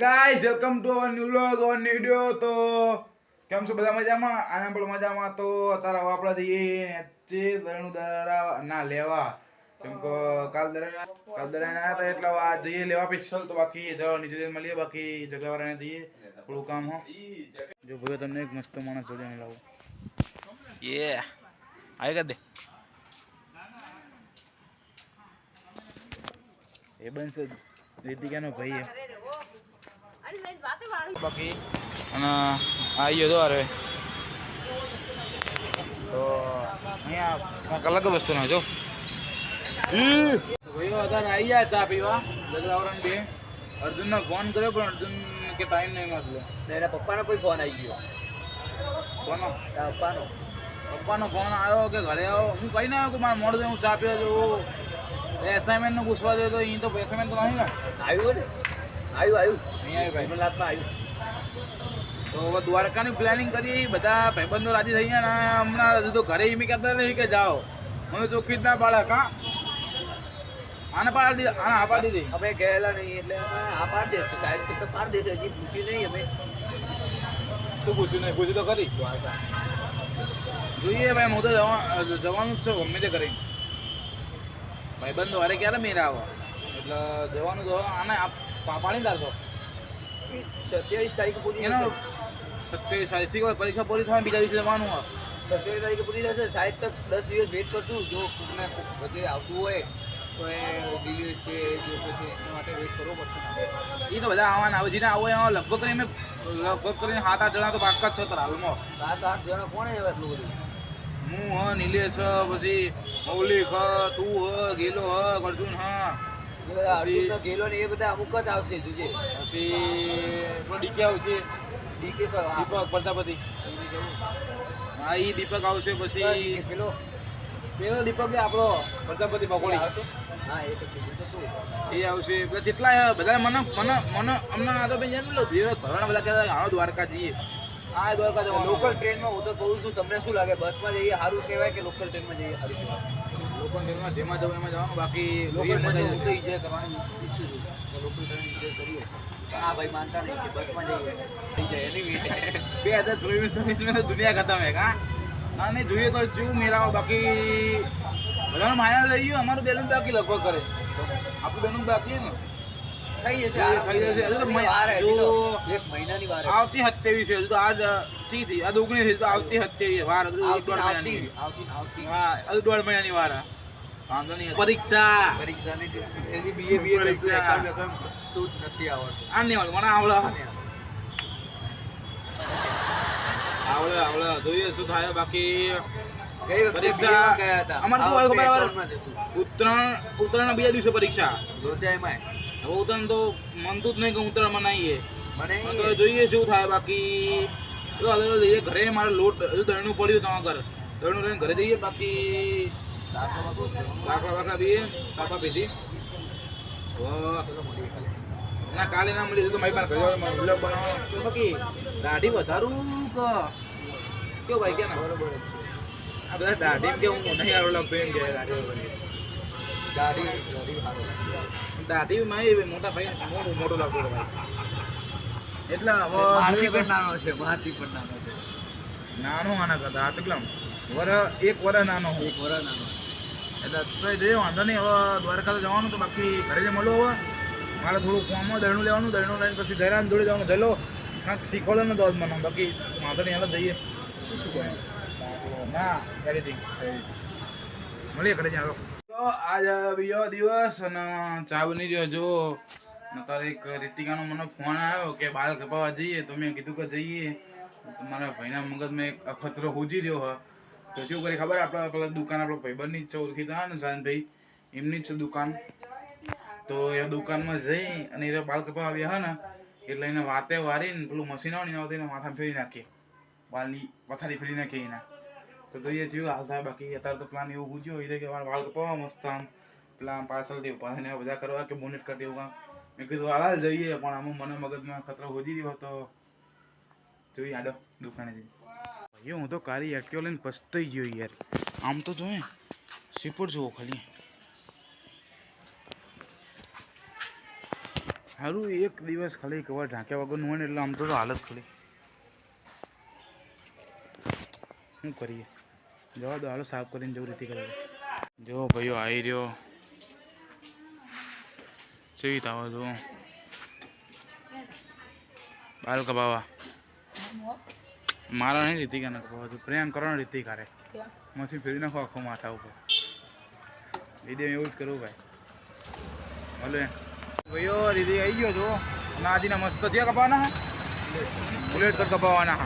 Guys welcome to our new vlog on video. તો કેમ છો બધા? મજામાં? આના પણ મજામાં. તો અત્યારે આપણે જઈએ જે દરણું ના લેવા, કેમ કે કાલ દરાણા હતા એટલે આ જઈએ લેવા સ્પેશિયલ. તો બાકી જવા નીચે મળીએ, બાકી જગાવાળાને જઈએ, થોડું કામ હો. જો ભાઈ તમને એક મસ્ત માણસ જોડે લાવું. યે આઈ કર દે એ બનશે રીતિકાનો ભાઈ બાકી અને આવી ગયો અરે તો અહીંયા કંઈક અલગ વસ્તુ ના જો ભાઈઓ અત્યારે આવી ગયા ચા પીવા જગદાવરણ બે. અર્જુનને ફોન કર્યો પણ અર્જુન કે ટાઈમ નહીં મળતો. એના પપ્પાનો કોઈ ફોન આવી ગયો. કોનો? પપ્પાનો ફોન આવ્યો કે ઘરે આવો. હું કઈ ના આવ્યો કે મારે મોડું હું ચા પીવા જવું. એસાઇનમેન્ટનું પૂછવા જોઈએ તો અહીં તો એસાઇનમેન્ટ તો નહીં ને. આવ્યું ને આવ્યું નહીં આવ્યું ભાઈ. મલાતમાં આવ્યું. તો હવે દ્વારકાની પ્લાનિંગ કરીએ. બધા ભાઈબંધો રાજી થઈ ગયા ને હમણાં હજુ તો ઘરે એમ કહેતા નહીં કે જાઓ. મને ચોખ્ખી જ ના પાડે. હા આને પાડી દીધી, આને આ પાડી દીધી. અમે ગયેલા નહીં એટલે આ પાડી દેશે સાહેબ. તો પાડી દેશે. હજી પૂછ્યું નહીં અમે. તું પૂછ્યું નહીં? પૂછ્યું તો ખરી. દ્વારકા જોઈએ ભાઈ. હું તો જવાનું જ છે ગમે તે કરીને. ભાઈબંધો અરે ક્યારે મેરા આવો એટલે જવાનું તો આને પાણી દારશો. 27 તારીખે પૂરી એનો થશે. 27 તારીખ પરીક્ષા પૂરી થાય બીજા દિવસે જવાનું હોય. 27 તારીખે પૂરી થશે. સાહેબ તક 10 દિવસ વેઇટ કરશું. જો કોઈને બધે આવતું હોય તો એ દિલ્હી છે જો પછી એના માટે વેઇટ કરવો પડશે. એ તો બધા આવવાના આવે. જેને આવો એમાં લગભગ કરીને 7-8 જણા તો પાક્કા જ છે હાલમાં. 7-8 જણા કોણ આવે એટલું બધું? હું હ, નિલેશ હ, પછી મૌલિક હ, તું હ, ગેલો હ, અર્જુન હ, અર્જુન ગેલો ને એ બધા અમુક જ આવશે. જોજે પછી ડીકે આવશે. ડીકે તો દીપક પ્રજાપતિ. હા એ દીપક આવશે. પછી પેલો દીપક કે આપણો પ્રજાપતિ બકોડી આવશે. હા એ તો કીધું તો તું. એ આવશે. પેલા જેટલા બધા મને હમણાં આ તો ભાઈ જાણ લો દિવસ ભરવાના બધા કહેતા હાલો દ્વારકા જઈએ. હા દ્વારકા જવાનું. લોકલ ટ્રેનમાં હું તો કહું છું. તમને શું લાગે? બસમાં જઈએ સારું કહેવાય કે લોકલ ટ્રેનમાં જઈએ સારું કહેવાય? લોકલ ટ્રેનમાં જેમાં જવું એમાં જવાનું. બાકી લોકલ ટ્રેનમાં હું તો એન્જોય કરવાનું ઈચ્છું છું કે લોકલ ટ્રેન એન્જોય કરીએ. હા ભાઈ માનતા નહીં કે બસમાં જઈએ થઈ જાય એની વીટે 2024 में तो दुनिया खत्म है का. હા નહીં જોઈએ તો શું મેળાવો. બાકી બધાનો માયા લઈ ગયો. અમારું બેલું બાકી લગભગ કરે. આપણું બેલું બાકી ને થઈ જશે. થઈ જશે. હજુ તો વાર હે, હજુ તો જો 1 મહિનાની વાર હે. આવતી 27 છે. હજુ તો આજ ચી થઈ આજ 19 છે. તો આવતી 27 વાર. હજુ 1.5 મહિનાની. હા હજુ 1.5 મહિનાની વાર. વાંધો નહીં. પરીક્ષાની એની બીએ પરીક્ષા. શું જ નથી આવડતું. આ નહીં આવડે. મને આવડે જોઈએ શું થાય. બાકી ગઈ વખતે પરીક્ષા ગયા હતા. અમારે આ શું હોય વખતે ખબર? એકાઉન્ટમાં જશું. ઉત્તરાયણ બીજા દિવસે પરીક્ષા. લોચાઈમાં હવે ઉત્તરાયણ તો મનતું જ નહીં કે ઉત્તરાયણ મનાવીએ. મને તો જોઈએ શું થાય. બાકી તો હવે જઈએ ઘરે. મારે લોટ હજુ દળનું પડ્યું તમારા ઘર. દળનું લઈને ઘરે જઈએ. બાકી દાખલા બી ચાપા પીધી. ના કાલે ના મળી તો મારી પાસે ઘરે વ્લોગ બનાવવાનો. તો બાકી દાઢી વધારું કે કેવું ભાઈ? ક્યાં ના બરોબર જ આ બધા દાઢી કે હું નહીં આરો લાગતો એમ કે છે. દાઢી મારી મોટા ભાઈ મોટો લાગતો હતો ભાઈ. એટલે મારથી હવે પણ નાનો છે. મારથી પણ નાનો છે. નાનો આના કરતા આ કેટલા એક વરસ નાનો હું. 1 વર્ષ નાનો. એટલે તો જોઈએ વાંધો નહીં. હવે દ્વારકા તો જવાનું તો બાકી ઘરે જે મળો. હવે મારે થોડું ફોર્મમાં દળનું લેવાનું. દળનું લઈને પછી દરાન જોડે જવાનું. જલો કાંઈક શીખવાડો ને 10 મને. બાકી વાંધો નહીં. હાલ જઈએ. શું કહે ના એડિટિંગ મળીએ ઘરે ચાલો. તો આજ બીજો દિવસ અને ચા બની રહ્યો જો. તારે એક રીતિકાનો મને ફોન આવ્યો કે બાલ કપાવવા જઈએ. તો મેં કીધું કે જઈએ. તમારા ભાઈના મગજમાં એક અખતરો હુજી રહ્યો હોય. તો શું કરી ખબર? આપણે પેલા દુકાન આપણો ભાઈબંધની જ છે ઓળખીતા ને શાનભાઈ એમની જ છે દુકાન. તો એ દુકાનમાં જઈ અને એ બાલ કપાવવા આવ્યા હે ને એટલે એને વાતે વારીને પેલું મશીન આવે ને એને માથા ફેરી નાખીએ. બાલની પથારી ફેરી નાખીએ એના. તો જોઈએ છીએ હાલ થાય. બાકી અત્યારે તો પ્લાન એવું પૂછ્યો હોય કે વાળ કપાવવા મસ્ત આમ પેલા પાછળથી ઉભા થઈને બધા કરવા કે બોનેટ કાઢી એવું કામ. મેં કીધું હાલ જઈએ. પણ આમાં મને મગજમાં ખતરો હોજી રહ્યો તો જોઈએ આડો દુકાને જઈએ. ભાઈઓ હું તો કાલી એક્ટિવા લઈને પસ્તાઈ ગયો યાર. આમ તો જોઈએ સીપોટ જુઓ ખાલી. સારું એક દિવસ ખાલી કવર ઢાંક્યા વગરનું હોય ને એટલે આમ તો હાલત ખાલી શું કરીએ જવા દો હાલો સાફ કરીને જવું રીતે કરે જો ભાઈઓ આવી રહ્યો કેવી તાવો જો બાલ કપાવા મારા નહીં રીતિકા ના કપાવા તું પ્રેમ કરવાનો રીતિકા રે મશીન ફેરી નાખો આખો માથા ઉપર વિડીયો એવું જ કરવું ભાઈ હલો ભાઈઓ રીતિ આવી ગયો છો નાદીના મસ્ત છે કપાવાના બુલેટ કર કપાવાના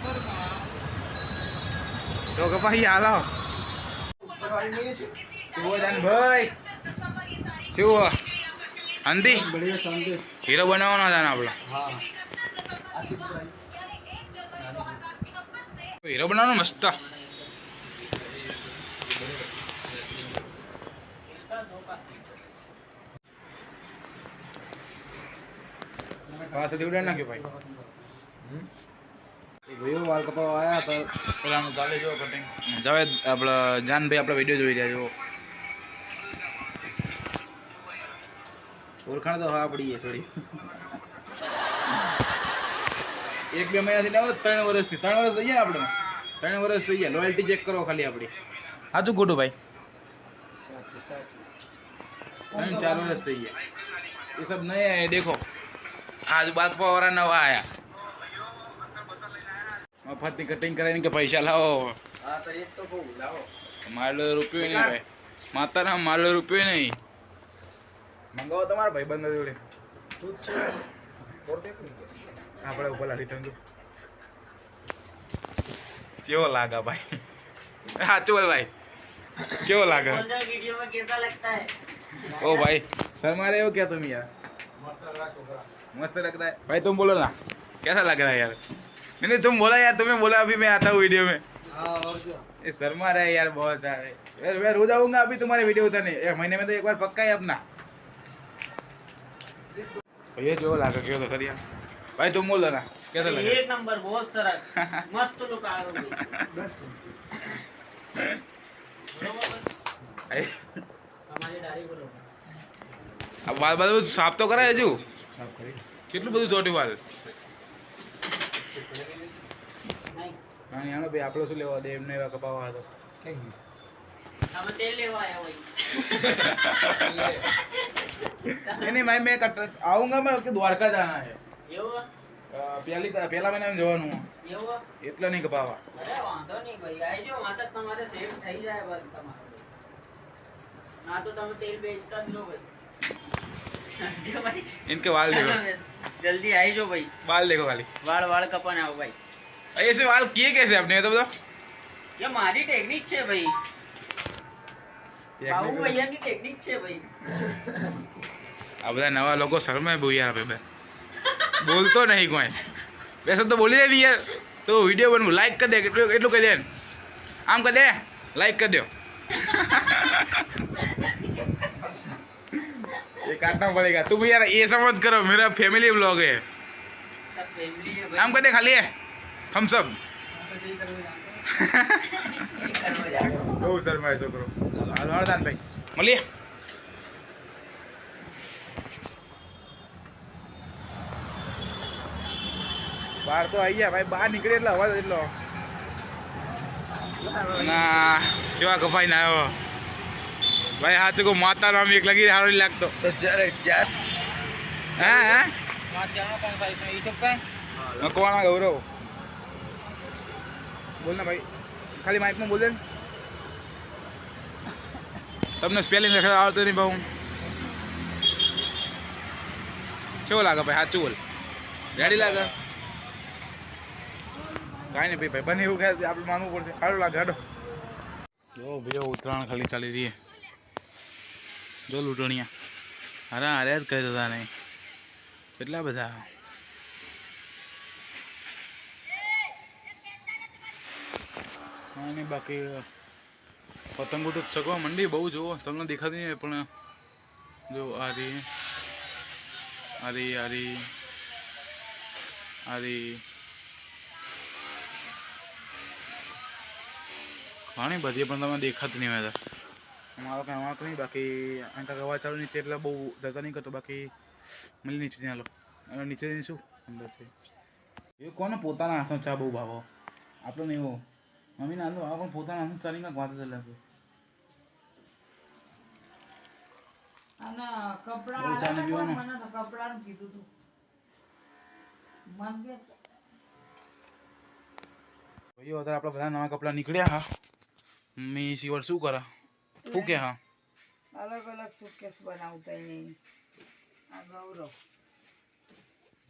તો કપાઈ હાલો ભાઈ શું શાંતિ હીરો બનાવવાનો હતા ને આપણો હીરો બનાવવાનો મસ્ત પાછળથી ઉડાડી નાખ્યો ભાઈ ભાઈઓ વાળ કપાવા આવ્યા તો પેલાનું ચાલે જો કટિંગ જાવેદ આપણે જાનભાઈ આપણા વિડીયો જોઈ રહ્યા છો ઓળખાણ તો હા પડી થોડી 1-2 મહિનાથી ના 3 વર્ષથી 3 વર્ષ થઈ ગયા આપણે 3 વર્ષ થઈ ગયા લોયલ્ટી ચેક કરો ખાલી આપણી સાચું ખોટું ભાઈ 3-4 વર્ષ થઈ ગયા ये सब नए हैं देखो आज बात वाला नवा आया मफत की कटिंग कराने के पैसा लाओ हाँ तो एक तो बहु लाओ मालो रुपये नहीं भाई माता ना मालो रुपये नहीं મંગાવો તમારા ભાઈ બંધ જોડે આપણે ઉપર લાગી તંદુ કેવો લાગે ભાઈ સાચું બોલ ભાઈ કેવો લાગે वीडियो में कैसा लगता है ओ भाई शर्मा रहे हो क्या तुम यार मस्त लगता है भाई तुम बोलो ना कैसा लग रहा है यार नहीं नहीं तुम बोला यार तुम्हें बोला अभी मैं आता हूँ वीडियो में ये शर्मा रहे यार बहुत सारे यार मैं रोज आऊंगा अभी तुम्हारे वीडियो उतारने 1 महीने में तो एक बार पक्का है अपना भैया जो लागा क्यों तो करिए भाई तुम बोलो ना कैसा लगा एक नंबर बहुत सरस मस्त लुक आ रहा है बस हमारी दाढ़ी बरोबर अब बाल बाल साफ तो करा है जो साफ કરી કેટલું બધું ચોટી વાળ नहीं હા યાનો ભાઈ આપણો શું લેવા દે એમને એવા કપાવા હતો થઈ ગયું हम तेल लेवा आया वही नहीं भाई मैं आऊंगा मैं उसके द्वारका जाना है એવું પહેલા મહિનામાં જવાનું એવું એટલે નહીં કપાવા અરે વાંધો નહીં ભાઈ આવજો વાંધો તમારે સેવ થઈ જાય બસ તમારે ના તો તમે તેલ બેચતા જ લો ભાઈ જો ભાઈ इनके बाल देखो जल्दी आई जो भाई बाल देखो खाली वाल वाल कपाने आओ भाई ऐसे बाल किए कैसे आपने ये तो बताओ ये मारी टेक्निक છે ભાઈ બાબુ ભૈયાની ટેકનિક છે ભાઈ આ બધા નવા લોકો શરમાય બહુ યાર બે બોલતો નહીં કોઈ वैसे तो बोली दे यार तो वीडियो बन लाइक कर दे એટલું કહી દે આમ कर दे लाइक कर दो ये काटना पड़ेगा तुम यार ऐसा मत करो मेरा फैमिली व्लॉग है सब फैमिली है आम कर दे खाली है हम सब બહુ શરમાય છોકરો હાલો હળદાન ભાઈ મળીએ બહાર તો આવી ગયા ભાઈ બહાર નીકળે એટલે અવાજ એટલો ના કેવા કપાઈ ના આવ્યો ભાઈ સાચું કહું માતા નામ એક લગી સારો નહીં લાગતો तो जरा चार હા હા वहां जाना कौन सा इसमें यूट्यूब पे મકવાણા ગૌરવ બોલ ને ભાઈ ખાલી માઇકમાં બોલ દે ને તમને સ્પેલિંગ લખવા આવડતું નહીં ભાऊ કેવો લાગે ભાઈ સાચું બોલ રેડી લાગે કાંઈ નહીં ભાઈ બને એવું કહે આપણે માનવું પડશે સારું લાગે હાડો જો ભાઈઓ ઉત્તરાયણ ખાલી ચાલી રહી જો લૂંટણીયા હારા હારે જ કહી દેતા નહીં કેટલા બધા હા નહીં બાકી પતંગો તો ચગવા મંડી બહુ જુઓ તમને દેખાતી નહીં પણ જો આ રહી આ રહી આ રહી આ રહી ઘણી બધી પણ તમને દેખાતી નહીં હોય મારો કાંઈ વાંક નહીં બાકી અહીં તક અવાજ ચાલુ નીચે એટલે બહુ જતા નહીં કરતો બાકી મળી નીચે ત્યાં લો અને નીચે જઈને શું અંદર છે એ કોને પોતાના હાથનો ચા બહુ ભાવો આપણો ને એવો મમ્મીને હાથનો ભાવ પણ પોતાના હાથનો ચાની માં વાત જ લાગે અને કપડાં બહુ ચા ને પીવાનો મને તો કપડાનું કીધું તું મન કે ભાઈઓ અત્યારે આપણા બધા નવા કપડાં નીકળ્યા હા મમ્મી શિવર શું કરે શું કે હા અલગ અલગ સુટકેસ બનાવતા નહીં આ ગૌરવ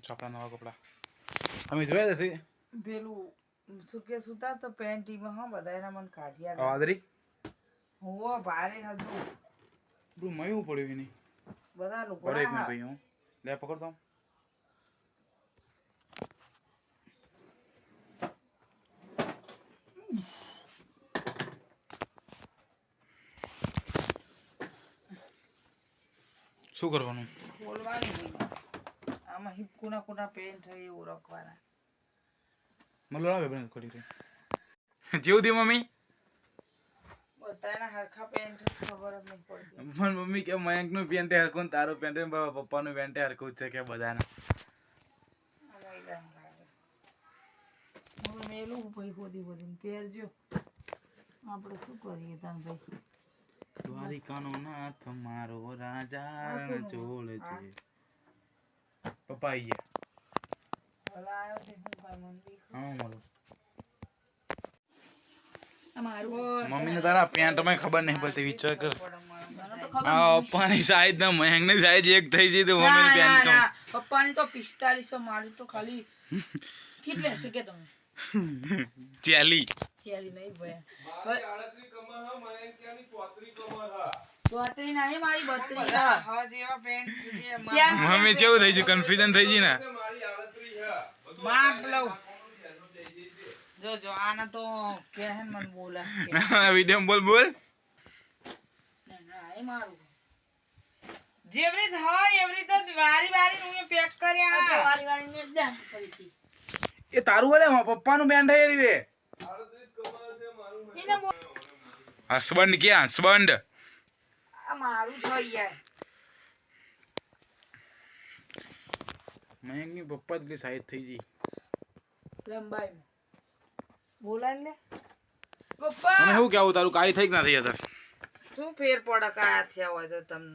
આપણા નવા કપડાં તમે જોયા જશે પેલું સુટકેસ ઉતાર તો પેન્ટીમાં હા બધા એના મને કાઢ્યા વાદળી હોવો ભારે હતું પેલું મયું પડ્યું એની બધા પડે એક લુગડા ભાઈ હું લે પકડતો આમ. શું કરવાનું ખોલવાનું નહીં. આમાં હિપકુના કુના પેન્ટ હોય એવું રખવાના મતલબ આવે બને કરી રહી જેવું દે મમ્મી બધાના હરખા પેન્ટ ખબર જ નહીં પડતી પણ મમ્મી કે મયંક નું પેન્ટ હરખું ને તારું પેન્ટ પપ્પા નું પેન્ટ હરખું જ છે કે બધાના આ મહિલાને લાગે હું તો મેલું ભાઈ ખોદી ખોદીને પહેરજો આપણે શું કરીએ તાન ભાઈ દ્વારિકાનો નાથ મારો રાજા રણછોડ છે પપ્પા આઈ ગયા ભલા આવ્યો તે હું કાંઈ મન બી હા મળો બોલ. મમ્મીને તારા પેન્ટમાં ખબર નહીં પડતી વિચાર કર પડે મને. આ પપ્પાની સાઈઝ ને મયંકની સાઈઝ એક થઈ જઈ તો મમ્મીની પેન્ટ કમ પપ્પાની તો 4500 મારી તો ખાલી કેટલી હશે કે તમે ચેલી ચાલી નહીં ભયા ચોતરી નહીં મારી 32 હા હા જેવા પેન્ટ જે શ્યામ મમ્મી કેવું થઈ ગયું કન્ફ્યુઝન થઈ ગઈ ને માપ લઉં જો જો આને તો કેહન મન બોલા વિડીયો બોલ બોલ ના એ મારું જેવી રીત હોય એવી રીતે જ વારી વારી હું પેક કર્યા વારી વારી ને દે ફરીથી એ તારું બોલે પપ્પાનું પેન્ટ થઈ રહ્યું એને બોલ હસબન્ડ ક્યાં હસબન્ડ આ મારું છે યાર મયંકની પપ્પા જ સાઈઝ થઈ ગઈ લંબાઈ બોલાય લે પપ્પા મને શું કેવું તારું કાઈ થઈ કે ના થઈ અત્યારે શું ફેર પડે કાયા થયા હોય તો તમને